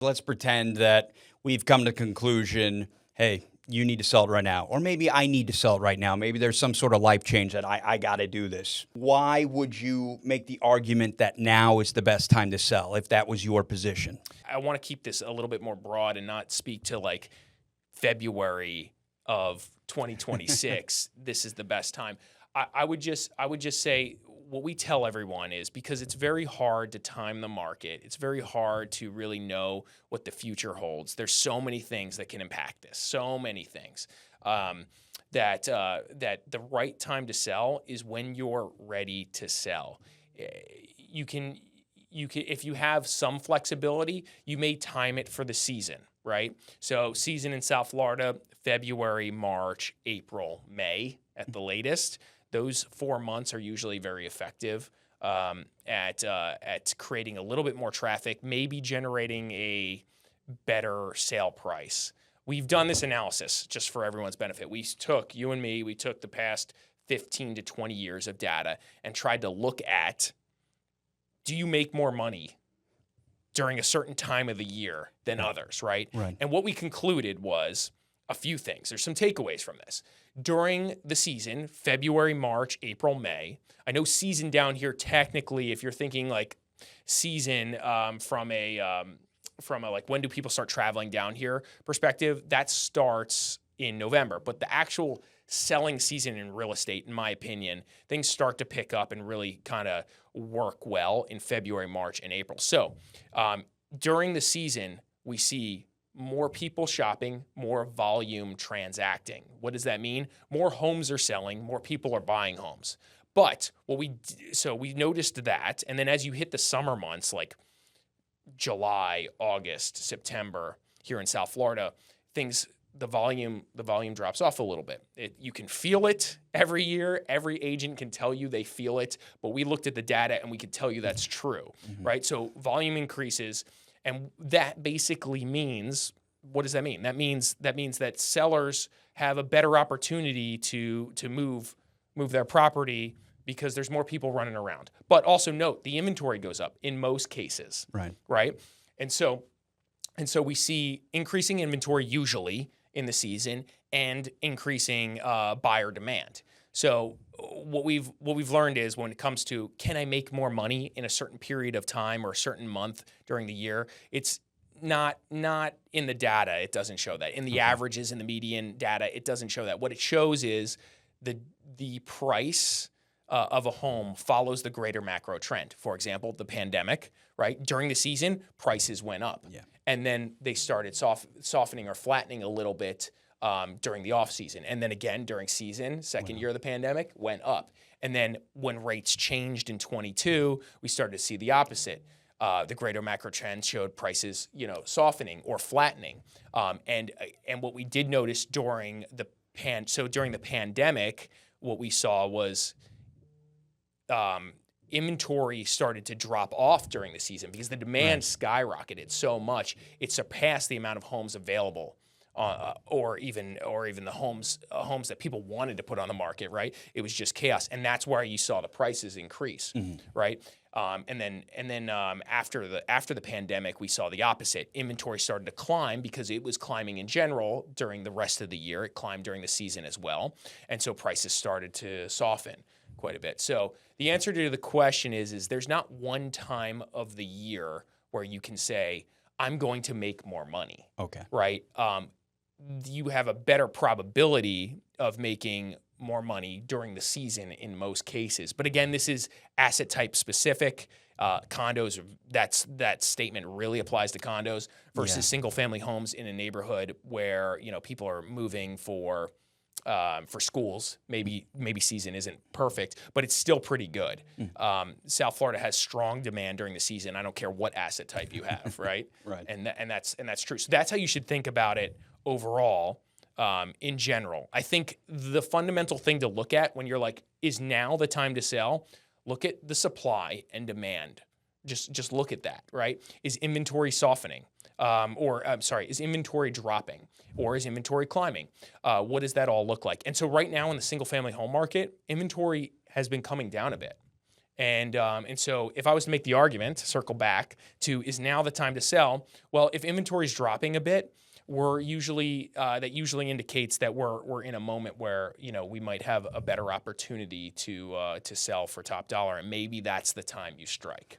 Let's pretend that we've come to conclusion, hey, you need to sell it right now. Or maybe I need to sell it right now. Maybe there's some sort of life change that I got to do this. Why would you make the argument that now is the best time to sell if that was your position? I want to keep this a little bit more broad and not speak to like February of 2026. This is the best time. I would just say what we tell everyone is, because it's very hard to time the market. It's very hard to really know what the future holds. There's so many things that can impact this. So many things that the right time to sell is when you're ready to sell. You can if you have some flexibility, you may time it for the season, right? So season in South Florida, February, March, April, May at the latest. Those 4 months are usually very effective at creating a little bit more traffic, maybe generating a better sale price. We've done this analysis just for everyone's benefit. We took the past 15 to 20 years of data and tried to look at, do you make more money during a certain time of the year than others, right? And what we concluded was a few things. There's some takeaways from this. During the season, February, March, April, May, I know season down here technically, if you're thinking like season from a like when do people start traveling down here perspective, that starts in November. But the actual selling season in real estate, in my opinion, things start to pick up and really kind of work well in February, March, and April. So during the season, we see more people shopping, more volume transacting. What does that mean? More homes are selling, more people are buying homes. But we noticed that, and then as you hit the summer months like July, August, September here in South Florida, the volume drops off a little bit. You can feel it every year. Every agent can tell you they feel it, but we looked at the data and we could tell you that's true, right? So volume increases. And that basically means, what does that mean? That means that sellers have a better opportunity to move their property because there's more people running around. But also note, the inventory goes up in most cases, right? And so we see increasing inventory usually in the season and increasing buyer demand. So what we've learned is when it comes to, can I make more money in a certain period of time or a certain month during the year, it's not in the data. It doesn't show that. In the averages, in the median data, it doesn't show that. What it shows is the price of a home follows the greater macro trend. For example, the pandemic, right? During the season, prices went up. And then they started softening or flattening a little bit during the off season. And then again, during season, second year of the pandemic, went up. And then when rates changed in 22, we started to see the opposite. The greater macro trend showed prices, softening or flattening. And what we did notice during the pandemic, what we saw was inventory started to drop off during the season because the demand skyrocketed so much it surpassed the amount of homes available. Or even the homes that people wanted to put on the market, right? It was just chaos, and that's where you saw the prices increase, right? And then after the pandemic, we saw the opposite. Inventory started to climb because it was climbing in general during the rest of the year. It climbed during the season as well, and so prices started to soften quite a bit. So the answer to the question is there's not one time of the year where you can say I'm going to make more money. Right? You have a better probability of making more money during the season in most cases. But again, this is asset type specific. Condos, that statement really applies to condos versus single family homes in a neighborhood where people are moving for schools. Maybe season isn't perfect, but it's still pretty good. South Florida has strong demand during the season. I don't care what asset type you have, right? And that's true. So that's how you should think about it overall. In general, I think the fundamental thing to look at when you're like, is now the time to sell? Look at the supply and demand. Just look at that, right? Is inventory softening? Is inventory dropping? Or is inventory climbing? What does that all look like? And so right now in the single family home market, inventory has been coming down a bit. And so if I was to make the argument, circle back to, is now the time to sell? Well, if inventory is dropping a bit, that usually indicates that we're in a moment where, we might have a better opportunity to sell for top dollar, and maybe that's the time you strike.